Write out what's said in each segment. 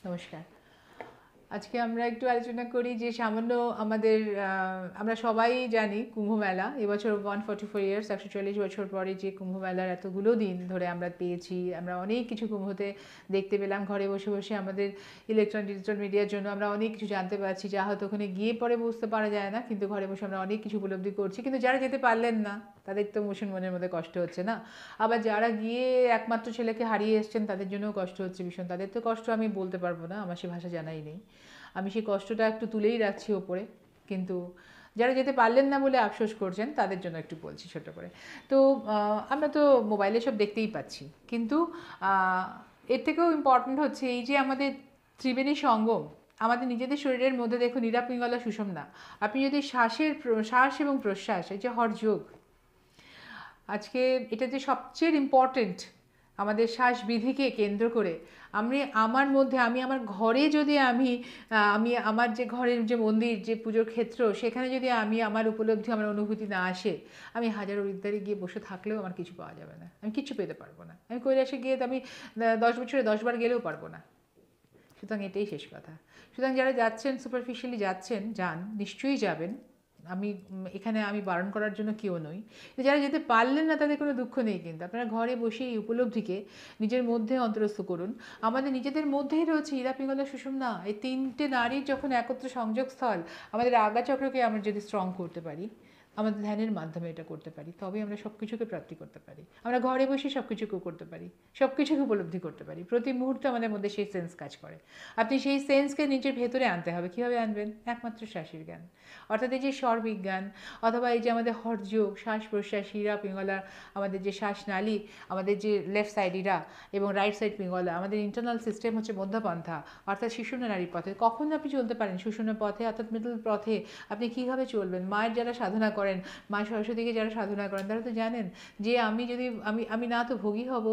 নমস্কার। আজকে আমরা একটু আলোচনা করি যে সামান্য আমাদের আমরা সবাই জানি কুম্ভ মেলা এবছর 144 ইয়ার্স 140 বছর পরে যে কুম্ভ মেলার এতগুলো দিন ধরে আমরা পেয়েছি, আমরা অনেক কিছু কুম্ভতে দেখতে পেলাম। ঘরে বসে বসে আমাদের ইলেকট্রনিক ডিজিটাল মিডিয়ার জন্য আমরা অনেক কিছু জানতে পারছি, যা হয়তো ওখানে গিয়ে পরে বুঝতে পারা যায় না, কিন্তু ঘরে বসে আমরা অনেক কিছু উপলব্ধি করছি। কিন্তু যারা যেতে পারলেন না তাদের তো মনের মধ্যে কষ্ট হচ্ছে না? আবার যারা গিয়ে একমাত্র ছেলেকে হারিয়ে এসছেন তাদের জন্যও কষ্ট হচ্ছে ভীষণ। তাদের তো কষ্ট আমি বলতে পারবো না, আমার সে ভাষা জানাই নেই। আমি সেই কষ্টটা একটু তুলেই রাখছি ওপরে, কিন্তু যারা যেতে পারলেন না বলে আফসোস করছেন তাদের জন্য একটু বলছি ছোট করে। তো আমরা তো মোবাইলে সব দেখতেই পাচ্ছি, কিন্তু এর থেকেও ইম্পর্ট্যান্ট হচ্ছে এই যে আমাদের ত্রিবেণী সঙ্গম, আমাদের নিজেদের শরীরের মধ্যে দেখুন ইরা পিঙ্গলা সুষুম্না। আপনি যদি শ্বাস এবং প্রশ্বাস, এই যে হঠযোগ, আজকে এটা যে সবচেয়ে ইম্পর্টেন্ট আমাদের শ্বাসবিধিকে কেন্দ্র করে আমি আমার ঘরে যদি আমি আমার যে ঘরের যে মন্দির, যে পুজোর ক্ষেত্র, সেখানে যদি আমি আমার উপলব্ধি, আমার অনুভূতি না আসে, আমি হাজারো হরিদ্বারে গিয়ে বসে থাকলেও আমার কিছু পাওয়া যাবে না, আমি কিছু পেতে পারবো না। আমি কৈলাসে গিয়ে আমি 10 বছরে 10 বার গেলেও পারবো না। সুতরাং এটাই শেষ কথা। সুতরাং যারা যাচ্ছেন, সুপারফিশিয়ালি যান, নিশ্চয়ই যাবেন। এখানে আমি বারণ করার জন্য কেউ নই। যারা যেতে পারলেন না তাদের কোনো দুঃখ নেই, কিন্তু আপনারা ঘরে বসে এই উপলব্ধিকে নিজের মধ্যে অন্তরস্থ করুন। আমাদের নিজেদের মধ্যেই রয়েছে ইরা পিঙ্গলা সুষুম্না, এই তিনটে নারীর যখন একত্র সংযোগস্থল, আমাদের আগা চক্রকে আমরা যদি স্ট্রং করতে পারি, আমাদের ধ্যানের মাধ্যমে এটা করতে পারি, তবে আমরা সব কিছুকে প্রাপ্তি করতে পারি। আমরা ঘরে বসে সব কিছুকে করতে পারি, সব কিছুকে উপলব্ধি করতে পারি। প্রতি মুহূর্তে আমাদের মধ্যে সেই সেন্স কাজ করে। আপনি সেই সেন্সকে নিজের ভেতরে আনতে হবে। কীভাবে আনবেন? একমাত্র শ্বাসের জ্ঞান, অর্থাৎ এই যে স্বরবিজ্ঞান, অথবা এই যে আমাদের হঠযোগ, শ্বাস প্রশ্বাস, ইরা পিঙ্গলা, আমাদের যে শ্বাসনালী, আমাদের যে লেফট সাইড ইরা এবং রাইট সাইড পিঙ্গলা, আমাদের ইন্টারনাল সিস্টেম হচ্ছে মধ্যপন্থা, অর্থাৎ সুষুম্না নারীর পথে। কখন আপনি চলতে পারেন সুষুম্না পথে, অর্থাৎ মিডল পথে আপনি কীভাবে চলবেন? মায়ের যারা সাধনা করেন, মা সরস্বতীকে যারা সাধনা করেন, তারা তো জানেন যে আমি যদি আমি না তো ভোগী হব,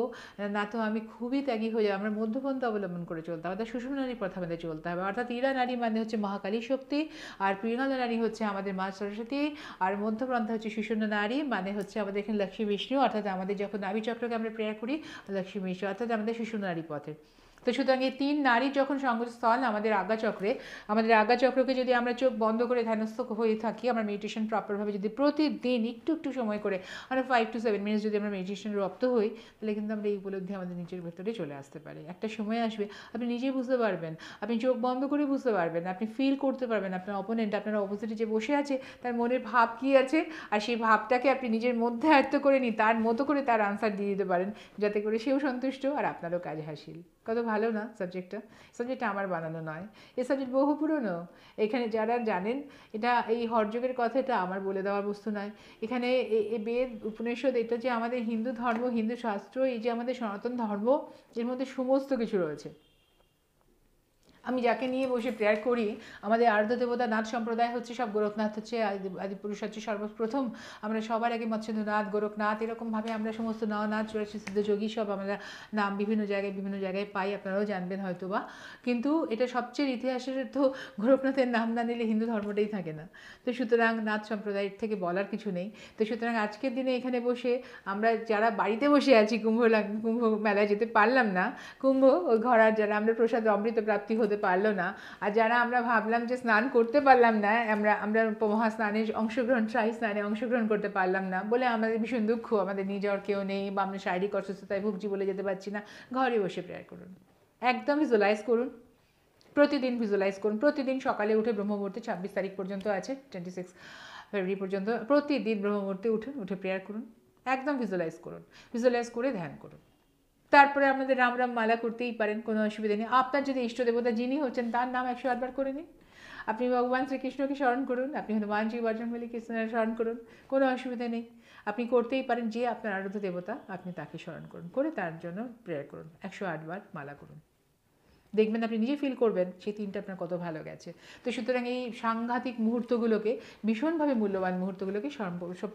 না তো আমি খুবই ত্যাগী হয়ে যাব। আমরা মধ্যপন্থা অবলম্বন করে চলতে হবে, অর্থাৎ সুষুম্না নারীর পথে আমাদের চলতে হবে। অর্থাৎ ইরা নারী মানে হচ্ছে মহাকালী শক্তি, আর পিঙ্গলা নারী হচ্ছে আমাদের মা সরস্বতী, আর মধ্যপন্থা হচ্ছে সুষুম্না নারী, মানে হচ্ছে আমাদের এখানে লক্ষ্মী বিষ্ণু, অর্থাৎ আমাদের যখন নাভি চক্রকে আমরা প্রেয়ার করি, লক্ষ্মী বিষ্ণু, অর্থাৎ আমাদের সুষুম্না নারী পথে। তো সুতরাং এই তিন নারীর যখন সংযোগস্থল আমাদের আগা চক্রকে যদি আমরা চোখ বন্ধ করে ধ্যানস্থ হয়ে থাকি, আমরা মেডিটেশন প্রপারভাবে যদি প্রতিদিন একটু একটু সময় করে আমরা 5 to 7 মিনিটস যদি আমরা মেডিটেশন রপ্ত হই, তাহলে কিন্তু আমরা এই উপলব্ধি আমাদের নিজের ভেতরে চলে আসতে পারে। একটা সময় আসবে আপনি নিজেই বুঝতে পারবেন, আপনি চোখ বন্ধ করে বুঝতে পারবেন, আপনি ফিল করতে পারবেন আপনার অপোনেন্ট, আপনার অপোজিটে যে বসে আছে, তার মনের ভাব কী আছে, আর সেই ভাবটাকে আপনি নিজের মধ্যে আয়ত্ত করে নিয়ে তার মতো করে তার আনসার দিয়ে দিতে পারেন, যাতে করে সেও সন্তুষ্ট আর আপনারও কাজ হাসিল। কত ভালো না সাবজেক্টটা আমার বানানো নয়, এই সাবজেক্ট বহু পুরনো। এখানে যারা জানেন, এটা এই হঠযোগের কথা, এটা আমার বলে দেওয়ার বস্তু নয়। এখানে এই বেদ উপনিষদ, এটা যে আমাদের হিন্দু ধর্ম, হিন্দু শাস্ত্র, এই যে আমাদের সনাতন ধর্ম, এর মধ্যে সমস্ত কিছু রয়েছে। আমি যাকে নিয়ে বসে প্রেয়ার করি, আমাদের আরাধ্য দেবতা নাথ সম্প্রদায় হচ্ছে সব, গোরখনাথ হচ্ছে আদিপুরুষ হচ্ছে সর্বপ্রথম। আমরা সবার আগে মৎস্যেন্দ্রনাথ, গোরখনাথ, এরকমভাবে আমরা সমস্ত নওনাথ, চুরাশি সিদ্ধ যোগী সব আমরা নাম বিভিন্ন জায়গায় পাই, আপনারাও জানবেন হয়তো বা। কিন্তু এটা সবচেয়ে ইতিহাসের তো গোরখনাথের নাম না নিলে হিন্দু ধর্মটাই থাকে না। তো সুতরাং নাথ সম্প্রদায়ের থেকে বলার কিছু নেই। তো সুতরাং আজকের দিনে এখানে বসে আমরা যারা বাড়িতে বসে আছি, কুম্ভ মেলায় যেতে পারলাম না, কুম্ভ ঘরার যারা আমরা প্রসাদ অমৃত প্রাপ্তি হতে পারলো না, আর যারা আমরা ভাবলাম যে স্নান করতে পারলাম না, আমরা মহাস্নানে শাহী স্নানে অংশগ্রহণ করতে পারলাম না বলে আমাদের ভীষণ দুঃখ, আমাদের নিজের কেউ নেই বা আমরা শারীরিক অসুস্থতায় ভুগছি বলে যেতে পারছি না, ঘরে বসে প্রেয়ার করুন। একদম ভিজুয়ালাইজ করুন, প্রতিদিন ভিজুয়ালাইজ করুন। প্রতিদিন সকালে উঠে ব্রহ্মমুহূর্তে 26 তারিখ পর্যন্ত আছে, 26 ফেব্রুয়ারি পর্যন্ত, প্রতিদিন ব্রহ্মমুহূর্তে উঠে প্রেয়ার করুন। একদম ভিজুয়ালাইজ করে ধ্যান করুন। তারপরে আমাদের রাম রাম মালা করতেই পারেন, কোনো অসুবিধা নেই। আপনার যদি ইষ্ট দেবতা যিনি হচ্ছেন তার নাম 108 বার করে নিন। আপনি ভগবান শ্রীকৃষ্ণকে স্মরণ করুন, আপনি হনুমানজি বজরংবলী কৃষ্ণের স্মরণ করুন, কোনো অসুবিধা নেই। আপনি করতেই পারেন, যে আপনার আরাধ্য দেবতা আপনি তাকে স্মরণ করুন, করে তার জন্য প্রেয়ার করুন, 108 বার মালা করুন। দেখবেন আপনি নিজে ফিল করবেন সেই দিনটা আপনার কত ভালো গেছে। তো সুতরাং এই সাংঘাতিক মুহূর্তগুলোকে, ভীষণভাবে মূল্যবান মুহূর্তগুলোকে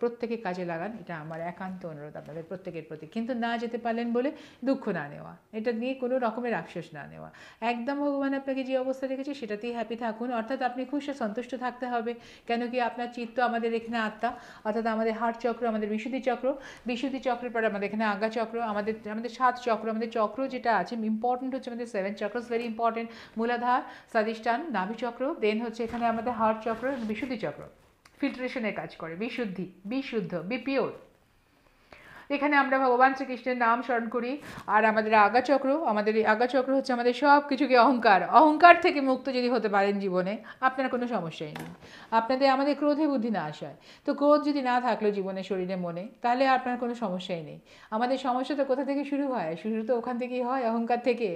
প্রত্যেকে কাজে লাগান, এটা আমার একান্ত অনুরোধ আপনাদের প্রত্যেকের প্রতি। কিন্তু না যেতে পারলেন বলে দুঃখ না নেওয়া, এটা নিয়ে কোনো রকমের আফসোস না নেওয়া। একদম ভগবান আপনাকে যে অবস্থা রেখেছে সেটাতেই হ্যাপি থাকুন, অর্থাৎ আপনি খুশি সন্তুষ্ট থাকতে হবে। কেন কি আপনার চিত্ত আমাদের এখানে আত্মা, অর্থাৎ আমাদের হার্ট চক্র, আমাদের বিশুদ্ধি চক্রের পরে আমাদের এখানে আগা চক্র, আমাদের 7 চক্র, আমাদের চক্র যেটা আছে ইম্পর্টেন্ট হচ্ছে আমাদের 7 চক্র, কোর্স ভেরি ইম্পর্টেন্ট। মূলাধার, স্বাধিষ্ঠান, নাভিচক্র, দেন হচ্ছে এখানে আমাদের হার্ট চক্র, বিশুদ্ধি চক্র, ফিল্ট্রেশনের কাজ করে, বিশুদ্ধি, বিশুদ্ধ, বি পিওর। এখানে আমরা ভগবান শ্রীকৃষ্ণের নাম স্মরণ করি। আর আমাদের আগাচক্র, আমাদের এই আগাচক্র হচ্ছে আমাদের সব কিছুকে অহংকার থেকে মুক্ত যদি হতে পারেন জীবনে, আপনার কোনো সমস্যাই নেই। আমাদের ক্রোধে বুদ্ধি না আসায়, তো ক্রোধ যদি না থাকলো জীবনে, শরীরে, মনে, তাহলে আপনার কোনো সমস্যাই নেই। আমাদের সমস্যা তো কোথা থেকে শুরু হয়? শুরু তো ওখান থেকেই হয়, অহংকার থেকে।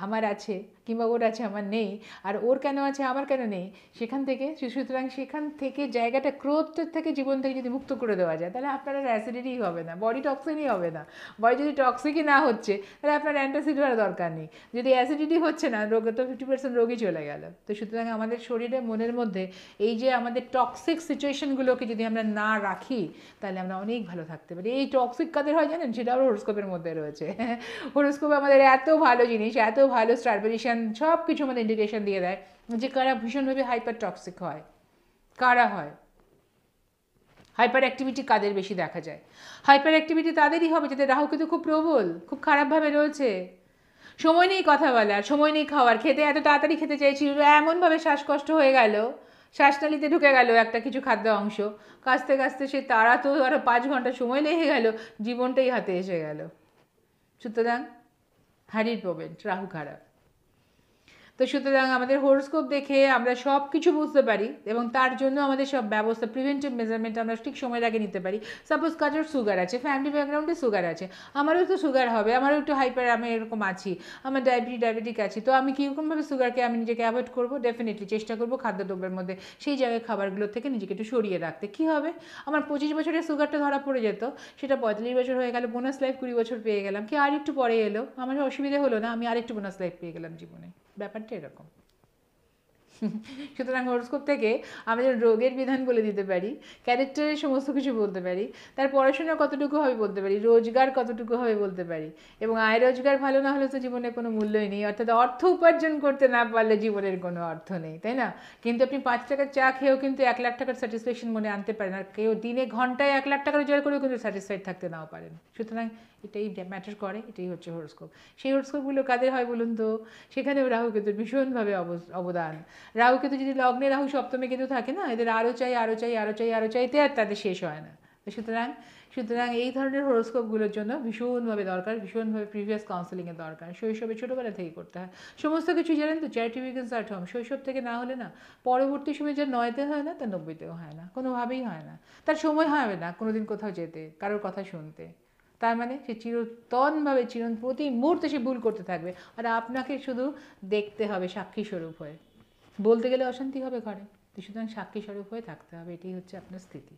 আমার আছে কিংবা ওর আছে, আমার নেই, আর ওর কেন আছে আমার কেন নেই, সেখান থেকে। সুতরাং সেখান থেকে জায়গাটা, ক্রোধের থেকে, জীবন থেকে যদি মুক্ত করে দেওয়া যায়, তাহলে আপনার আর অ্যাসিডিটি হবে না, বডি টক্সিনই হবে না। বডি যদি টক্সিকই না হচ্ছে, তাহলে আপনার অ্যান্টাসিড হওয়ার দরকার নেই। যদি অ্যাসিডিটি হচ্ছে না, রোগে তো 50% রোগই চলে গেল। তো সুতরাং আমাদের শরীরে, মনের মধ্যে এই যে আমাদের টক্সিক সিচুয়েশনগুলোকে যদি আমরা না রাখি, তাহলে আমরা অনেক ভালো থাকতে পারি। এই টক্সিক কাদের হয় জানেন? সেটা আবার হরোস্কোপের মধ্যে রয়েছে। হরোস্কোপ আমাদের এত ভালো জিনিস, এত ভালো স্টার পজিশন, সব কিছু আমাদের ইন্ডিকেশন দিয়ে দেয় যে কারা ভীষণভাবে হাইপার টক্সিক হয়, কারা হয়। হাইপার অ্যাক্টিভিটি কাদের বেশি দেখা যায়? হাইপার অ্যাক্টিভিটি তাদেরই হবে যাদের রাহু কেতু খুব প্রবল, খুব খারাপভাবে রয়েছে। সময় নেই কথা বলার, সময় নেই খাওয়ার, খেতে এত তাড়াতাড়ি খেতে চাইছিল, এমনভাবে শ্বাসকষ্ট হয়ে গেল, শ্বাসনালীতে ঢুকে গেল একটা কিছু খাদ্য অংশ, কাস্তে কাস্তে সে তারা তো আরও 5 ঘন্টা সময় লেগে গেল, জীবনটাই হাতে এসে গেল। সুতরাং হাড়ির প্রবলেম, রাহু খারাপ। তো সুতরাং আমাদের হরোস্কোপ দেখে আমরা সব কিছু বুঝতে পারি, এবং তার জন্য আমাদের সব ব্যবস্থা, প্রিভেন্টিভ মেজারমেন্ট আমরা ঠিক সময়ের আগে নিতে পারি। সাপোজ কাজের সুগার আছে, ফ্যামিলি ব্যাকগ্রাউন্ডে সুগার আছে, আমারও তো সুগার হবে, আমারও একটু হাইপার, আমি এরকম আছি, আমার ডায়াবেটিক আছি, তো আমি কীরকমভাবে সুগারকে আমি নিজেকে অ্যাভয়েড করবো? ডেফিনেটলি চেষ্টা করবো খাদ্যদ্রব্যের মধ্যে সেই জায়গায় খাবারগুলোর থেকে নিজেকে একটু সরিয়ে রাখতে। কী হবে? আমার 25 বছরের সুগারটা ধরা পড়ে যেত, সেটা 45 বছর হয়ে গেল, বোনাস লাইফ 20 বছর পেয়ে গেলাম, কি আর একটু পরে এলো, আমার অসুবিধা হলো না, আমি আরেকটু বোনাস লাইফ পেয়ে গেলাম জীবনে। ব্যাপারটা এরকম। সুতরাং হরোস্কোপ থেকে আমি যেন রোগের বিধান বলে দিতে পারি, ক্যারেক্টারের সমস্ত কিছু বলতে পারি, তার পড়াশোনা কতটুকু হবে বলতে পারি, রোজগার কতটুকু হবে বলতে পারি, এবং আয় রোজগার ভালো না হলে তো জীবনে কোনো মূল্যই নেই। অর্থাৎ অর্থ উপার্জন করতে না পারলে জীবনের কোনো অর্থ নেই, তাই না? কিন্তু আপনি 5 টাকার চা খেয়েও কিন্তু 1 লাখ টাকার স্যাটিসফ্যাকশন মনে আনতে পারেন, আর কেউ দিনে ঘন্টায় 1 লাখ টাকা রোজগার করেও কিন্তু স্যাটিসফাইড থাকতে নাও পারেন। সুতরাং এটাই ম্যাটার করে, এটাই হচ্ছে হরোস্কোপ। সেই হরোস্কোপগুলো কাদের হয় বলুন তো? সেখানেও রাহু কেতুর ভীষণভাবে অবদান। রাহু কেতু যদি লগ্নে, রাহু সপ্তমে কেতু থাকে না, এদের আরও চাই, আরও চাই, আরও চাই, আরও চাইতে আর তাদের শেষ হয় না। সুতরাং এই ধরনের হরোস্কোপগুলোর জন্য ভীষণভাবে দরকার, ভীষণভাবে প্রিভিয়াস কাউন্সেলিংয়ের দরকার, শৈশবে ছোটোবেলা থেকেই করতে হয়। সমস্ত কিছু জানেন তো, চ্যারিটি বিগিনস অ্যাট হোম। শৈশব থেকে না হলে না, পরবর্তী সময় যা 9তে হয় না, তার 90তেও হয় না, কোনোভাবেই হয় না। তার সময় হবে না কোনোদিন কোথাও যেতে, কারোর কথা শুনতে। তার মানে সে চিরন্তনভাবে, প্রতি মুহূর্তে সে ভুল করতে থাকবে, আর আপনাকে শুধু দেখতে হবে সাক্ষী স্বরূপ হয়ে। বলতে গেলে অশান্তি হবে ঘরে, সুতরাং সাক্ষী স্বরূপ হয়ে থাকতে হবে, এটাই হচ্ছে আপনার স্থিতি।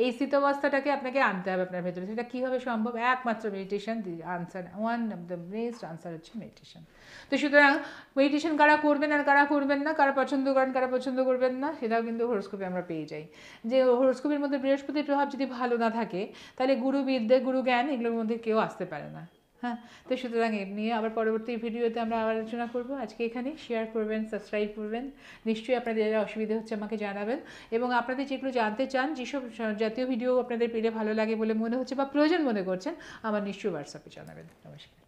এই স্থিতাবস্থাটাকে আপনাকে আনতে হবে আপনার ভেতরে। সেটা কীভাবে সম্ভব? একমাত্র meditation. The answer, one of the best answer হচ্ছে মেডিটেশন। তো সুতরাং মেডিটেশন কারা করবেন আর কারা করবেন না, কারা পছন্দ করেন, কারা পছন্দ করবেন না, সেটাও কিন্তু হরোস্কোপে আমরা পেয়ে যাই। যে হরোস্কোপের মধ্যে বৃহস্পতির প্রভাব যদি ভালো না থাকে, তাহলে গুরু বিদ্যে, গুরু জ্ঞান, এগুলোর মধ্যে কেউ আসতে পারে না। হ্যাঁ, তো সুতরাং এ নিয়ে আবার পরবর্তী ভিডিওতে আমরা আলোচনা করব। আজকে এখানে শেয়ার করবেন, সাবস্ক্রাইব করবেন, নিশ্চয়ই আপনাদের যারা অসুবিধা হচ্ছে আমাকে জানাবেন, এবং আপনাদের যেগুলো জানতে চান, যেসব জাতীয় ভিডিও আপনাদের পেলে ভালো লাগে বলে মনে হচ্ছে বা প্রয়োজন মনে করছেন, আমার নিশ্চয়ই হোয়াটসঅ্যাপে জানাবেন। নমস্কার।